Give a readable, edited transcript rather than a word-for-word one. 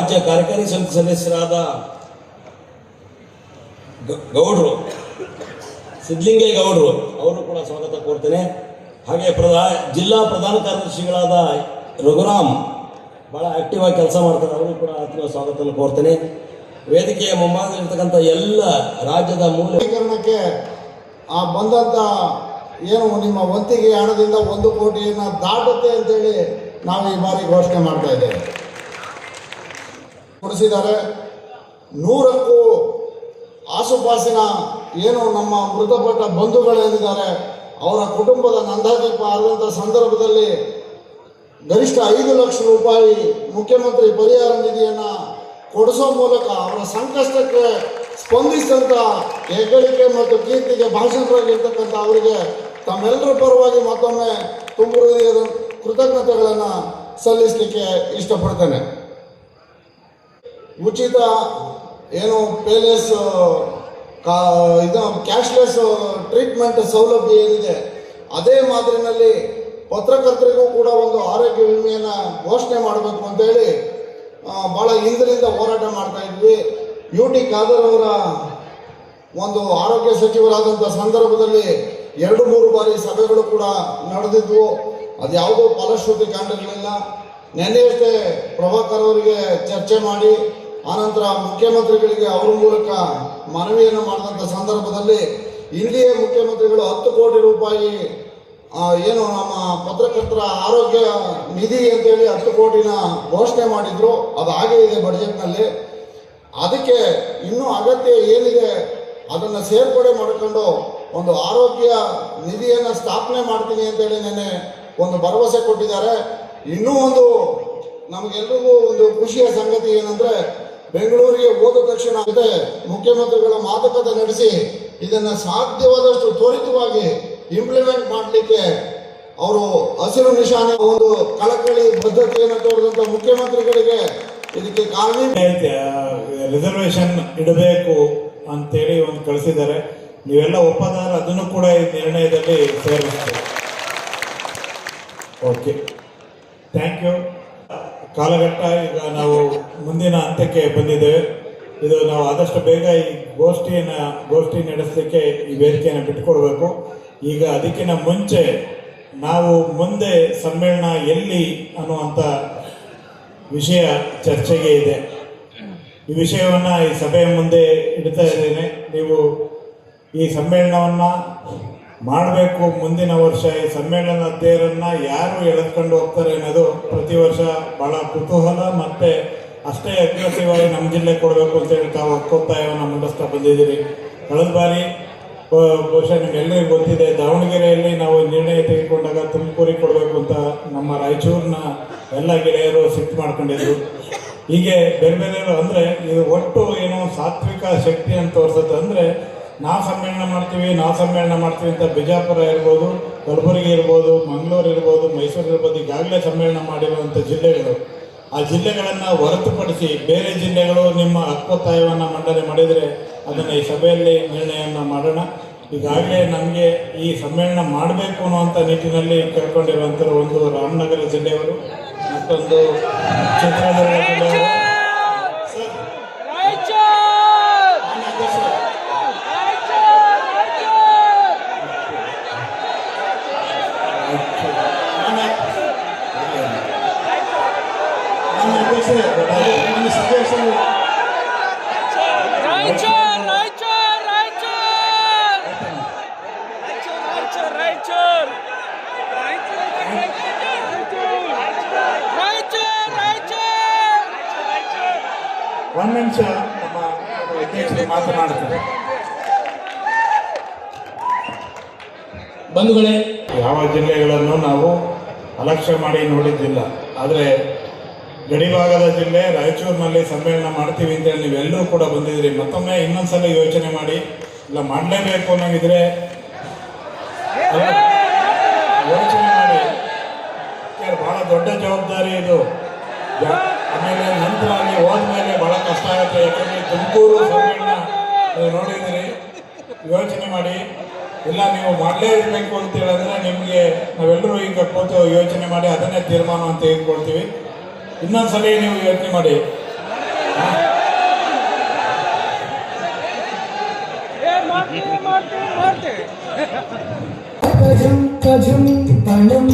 ರಾಜ್ಯ ಕಾರ್ಯಕಾರಿ ಸಮಿತಿ ಸದಸ್ಯರಾದ ಗೌಡ್ರು ಸಿದ್ಧಲಿಂಗೇಗೌಡರು ಅವರು ಕೂಡ ಸ್ವಾಗತ ಕೋರ್ತೇನೆ. ಹಾಗೆ ಜಿಲ್ಲಾ ಪ್ರಧಾನ ಕಾರ್ಯದರ್ಶಿಗಳಾದ ರಘುರಾಮ್ ಭಾಳ ಆಕ್ಟಿವ್ ಆಗಿ ಕೆಲಸ ಮಾಡ್ತಾರೆ, ಅವರು ಕೂಡ ಆತ್ಮೀಯ ಸ್ವಾಗತ ಕೋರ್ತೇನೆ. ವೇದಿಕೆಯ ಮುಂಭಾಗದಲ್ಲಿರ್ತಕ್ಕಂಥ ಎಲ್ಲ ರಾಜ್ಯದ ಮೂಲೀಕರಣಕ್ಕೆ ಬಂದಂಥ ಏನು ನಿಮ್ಮ ವಂತಿಗೆ ಹಣದಿಂದ 1 ಕೋಟಿಯನ್ನು ದಾಟುತ್ತೆ ಅಂತೇಳಿ ನಾವು ಈ ಬಾರಿ ಘೋಷಣೆ ಮಾಡ್ತಾ ಇದ್ದೇವೆ. ಕೊಡಿಸಿದ್ದಾರೆ 100ಕ್ಕೂ ಆಸುಪಾಸಿನ ಏನು ನಮ್ಮ ಮೃತಪಟ್ಟ ಬಂಧುಗಳೇನಿದ್ದಾರೆ ಅವರ ಕುಟುಂಬದ ನಂದಾದೀಪ ಆದಂಥ ಸಂದರ್ಭದಲ್ಲಿ ಗರಿಷ್ಠ 5 ಲಕ್ಷ ರೂಪಾಯಿ ಮುಖ್ಯಮಂತ್ರಿ ಪರಿಹಾರ ನಿಧಿಯನ್ನು ಕೊಡಿಸೋ ಮೂಲಕ ಅವರ ಸಂಕಷ್ಟಕ್ಕೆ ಸ್ಪಂದಿಸಿದಂಥ ಹೆಗ್ಗಳಿಕೆ ಮತ್ತು ಕೀರ್ತಿಗೆ ಭಾಷಣರಾಗಿರ್ತಕ್ಕಂಥ ಅವರಿಗೆ ತಮ್ಮೆಲ್ಲರ ಪರವಾಗಿ ಮತ್ತೊಮ್ಮೆ ತುಂಬು ಹೃದಯದ ಕೃತಜ್ಞತೆಗಳನ್ನು ಸಲ್ಲಿಸಲಿಕ್ಕೆ ಇಷ್ಟಪಡ್ತೇನೆ. ಉಚಿತ ಏನು ಪೇಲೆಸ್ ಇದು ಕ್ಯಾಶ್ಲೆಸ್ ಟ್ರೀಟ್ಮೆಂಟ್ ಸೌಲಭ್ಯ ಏನಿದೆ ಅದೇ ಮಾದರಿನಲ್ಲಿ ಪತ್ರಕರ್ತರಿಗೂ ಕೂಡ ಒಂದು ಆರೋಗ್ಯ ವಿಮೆಯನ್ನು ಘೋಷಣೆ ಮಾಡಬೇಕು ಅಂತೇಳಿ ಭಾಳ ಹಿಂದಿನಿಂದ ಹೋರಾಟ ಮಾಡ್ತಾ ಇದ್ವಿ. UT ಖಾದರ್ ಅವರ ಒಂದು ಆರೋಗ್ಯ ಸಚಿವರಾದಂಥ ಸಂದರ್ಭದಲ್ಲಿ 2-3 ಬಾರಿ ಸಭೆಗಳು ಕೂಡ ನಡೆದಿದ್ವು. ಅದು ಯಾವುದೂ ಫಲಶ್ರುತಿ ಕಂಡಿರಲಿಲ್ಲ. ನೆನ್ನೆಯಷ್ಟೇ ಪ್ರಭಾಕರ್ ಅವರಿಗೆ ಚರ್ಚೆ ಮಾಡಿ ಆನಂತರ ಮುಖ್ಯಮಂತ್ರಿಗಳಿಗೆ ಅವರ ಮೂಲಕ ಮನವಿಯನ್ನು ಮಾಡಿದಂಥ ಸಂದರ್ಭದಲ್ಲಿ ಇಲ್ಲಿಯೇ ಮುಖ್ಯಮಂತ್ರಿಗಳು 10 ಕೋಟಿ ರೂಪಾಯಿ ಏನು ನಮ್ಮ ಪತ್ರಕರ್ತರ ಆರೋಗ್ಯ ನಿಧಿ ಅಂತೇಳಿ 10 ಕೋಟಿನ ಘೋಷಣೆ ಮಾಡಿದ್ರು. ಅದು ಹಾಗೇ ಇದೆ ಬಡ್ಜೆಟ್ನಲ್ಲಿ. ಅದಕ್ಕೆ ಇನ್ನೂ ಅಗತ್ಯ ಏನಿದೆ ಅದನ್ನು ಸೇರ್ಪಡೆ ಮಾಡಿಕೊಂಡು ಒಂದು ಆರೋಗ್ಯ ನಿಧಿಯನ್ನು ಸ್ಥಾಪನೆ ಮಾಡ್ತೀನಿ ಅಂತೇಳಿ ನೆನ್ನೆ ಒಂದು ಭರವಸೆ ಕೊಟ್ಟಿದ್ದಾರೆ. ಇನ್ನೂ ಒಂದು ನಮಗೆಲ್ರಿಗೂ ಒಂದು ಖುಷಿಯ ಸಂಗತಿ ಏನಂದರೆ ಬೆಂಗಳೂರಿಗೆ ಹೋದ ತಕ್ಷಣ ಮುಖ್ಯಮಂತ್ರಿಗಳ ಮಾತುಕತೆ ನಡೆಸಿ ಇದನ್ನು ಸಾಧ್ಯವಾದಷ್ಟು ತ್ವರಿತವಾಗಿ ಇಂಪ್ಲಿಮೆಂಟ್ ಮಾಡಲಿಕ್ಕೆ ಅವರು ಹಸಿರು ನಿಶಾನೆ ಒಂದು ಕಳಕಳಿ ಬದ್ಧತೆಯನ್ನು ತೋರಿದಂಥ ಮುಖ್ಯಮಂತ್ರಿಗಳಿಗೆ ಇದಕ್ಕೆ ಕಾರಣ ರಿಸರ್ವೇಶನ್ ಇಡಬೇಕು ಅಂತೇಳಿ ಒಂದು ಕಳಿಸಿದ್ದಾರೆ. ನೀವೆಲ್ಲ ಒಪ್ಪದಾರ ಅದನ್ನು ಕೂಡ ಈ ನಿರ್ಣಯದಲ್ಲಿ ಸೇರಿಸ್ತೀವಿ. Okay, thank you. ಕಾಲಘಟ್ಟ ಈಗ ನಾವು ಮುಂದಿನ ಹಂತಕ್ಕೆ ಬಂದಿದ್ದೇವೆ. ಇದು ನಾವು ಆದಷ್ಟು ಬೇಗ ಈ ಗೋಷ್ಠಿ ನಡೆಸಲಿಕ್ಕೆ ಈ ವೇದಿಕೆಯನ್ನು ಬಿಟ್ಟುಕೊಡ್ಬೇಕು. ಈಗ ಅದಕ್ಕಿಂತ ಮುಂಚೆ ನಾವು ಮುಂದೆ ಸಮ್ಮೇಳನ ಎಲ್ಲಿ ಅನ್ನುವಂಥ ವಿಷಯ ಚರ್ಚೆಗೆ ಇದೆ. ಈ ವಿಷಯವನ್ನು ಈ ಸಭೆಯ ಮುಂದೆ ಇಡ್ತಾ ಇದ್ದೇನೆ. ನೀವು ಈ ಸಮ್ಮೇಳನವನ್ನು ಮಾಡಬೇಕು. ಮುಂದಿನ ವರ್ಷ ಈ ಸಮ್ಮೇಳನ ತೇರನ್ನು ಯಾರು ಎಳೆದುಕೊಂಡು ಹೋಗ್ತಾರೆ ಅನ್ನೋದು ಪ್ರತಿ ವರ್ಷ ಭಾಳ ಕುತೂಹಲ ಮತ್ತು ಅಷ್ಟೇ ಅಗ್ರೆಸಿವ್ ಆಗಿ ನಮ್ಮ ಜಿಲ್ಲೆ ಕೊಡಬೇಕು ಅಂತೇಳಿ ತಾವು ಒಕ್ಕೊತ್ತಾಯವನ್ನು ಮಂಡಿಸ್ತಾ ಬಂದಿದ್ದೀರಿ. ಕಳೆದ ಬಾರಿ ಬಹುಶಃ ನಿಮ್ಗೆಲ್ಲರಿಗೂ ಗೊತ್ತಿದೆ, ದಾವಣಗೆರೆಯಲ್ಲಿ ನಾವು ನಿರ್ಣಯ ತೆಗೆದುಕೊಂಡಾಗ ತುಮಕೂರಿಗೆ ಕೊಡಬೇಕು ಅಂತ ನಮ್ಮ ರಾಯಚೂರಿನ ಎಲ್ಲ ಗೆಳೆಯರು ಸಿಟ್ಟು ಮಾಡ್ಕೊಂಡಿದ್ರು. ಹೀಗೆ ಬೇರೆ ಬೇರೆಯವರು ಅಂದರೆ ಇದು ಒಟ್ಟು ಏನೋ ಸಾತ್ವಿಕ ಶಕ್ತಿ ಅಂತ ತೋರಿಸುತ್ತೆ. ಅಂದರೆ ನಾವು ಸಮ್ಮೇಳನ ಮಾಡ್ತೀವಿ ಅಂತ ಬಿಜಾಪುರ ಇರ್ಬೋದು, ಕಲಬುರಗಿ ಇರ್ಬೋದು, ಮಂಗಳೂರು ಇರ್ಬೋದು, ಮೈಸೂರು ಇರ್ಬೋದು, ಈಗಾಗಲೇ ಸಮ್ಮೇಳನ ಮಾಡಿರುವಂಥ ಜಿಲ್ಲೆಗಳು. ಆ ಜಿಲ್ಲೆಗಳನ್ನು ಹೊರತುಪಡಿಸಿ ಬೇರೆ ಜಿಲ್ಲೆಗಳು ನಿಮ್ಮ ಹಕ್ಕೊತ್ತಾಯವನ್ನು ಮಂಡನೆ ಮಾಡಿದರೆ ಅದನ್ನು ಈ ಸಭೆಯಲ್ಲಿ ನಿರ್ಣಯವನ್ನು ಮಾಡೋಣ. ಈಗಾಗಲೇ ನಮಗೆ ಈ ಸಮ್ಮೇಳನ ಮಾಡಬೇಕು ಅನ್ನುವಂಥ ನಿಟ್ಟಿನಲ್ಲಿ ಕೇಳ್ಕೊಂಡಿರುವಂಥರು ಒಂದು ರಾಮನಗರ ಜಿಲ್ಲೆಯವರು, ಮತ್ತೊಂದು ಚಿತ್ರದುರ್ಗ ಜಿಲ್ಲೆಯವರು. ಒಂದು ನಿಮಿಷ ನಮ್ಮ ಅಧ್ಯಕ್ಷರು ಮಾತನಾಡ್ತಾರೆ. ಬಂಧುಗಳೇ, ಯಾವ ಜಿಲ್ಲೆಗಳನ್ನು ನಾವು ಅಲಕ್ಷ್ಯ ಮಾಡಿ ನೋಡಿದ್ದಿಲ್ಲ. ಆದರೆ ಗಡಿಭಾಗದ ಜಿಲ್ಲೆ ರಾಯಚೂರಿನಲ್ಲಿ ಸಮ್ಮೇಳನ ಮಾಡ್ತೀವಿ ಅಂತೇಳಿ ನೀವೆಲ್ಲರೂ ಕೂಡ ಬಂದಿದ್ದೀರಿ. ಮತ್ತೊಮ್ಮೆ ಇನ್ನೊಂದ್ಸಲ ಯೋಚನೆ ಮಾಡಿ, ಇಲ್ಲ ಮಾಡಲೇಬೇಕು ಅನ್ನೋಂಗಿದ್ರೆ ಯೋಚನೆ ಮಾಡಿ. ಭಾಳ ದೊಡ್ಡ ಜವಾಬ್ದಾರಿ ಇದು. ಆಮೇಲೆ ನಂತರ ಅಲ್ಲಿ ಹೋದ್ಮೇಲೆ ಭಾಳ ಕಷ್ಟ ಆಗುತ್ತೆ. ಯಾಕಂದರೆ ತುಮಕೂರು ಸಮ್ಮೇಳನ ನೀವು ನೋಡಿದ್ದೀರಿ. ಯೋಚನೆ ಮಾಡಿ, ಇಲ್ಲ ನೀವು ಮಾಡಲೇ ಇರಬೇಕು ಅಂತ ಹೇಳಿದ್ರೆ ನಿಮಗೆ ನಾವೆಲ್ಲರೂ ಈಗ ಕೂತು ಯೋಚನೆ ಮಾಡಿ ಅದನ್ನೇ ತೀರ್ಮಾನ ಅಂತ ತೆಗೆದುಕೊಳ್ತೀವಿ. ಇನ್ನೊಂದ್ಸಲ ನೀವು ಯೋಚನೆ ಮಾಡಿ. ಕಜಂ ಕಜಂ ಪಣಂ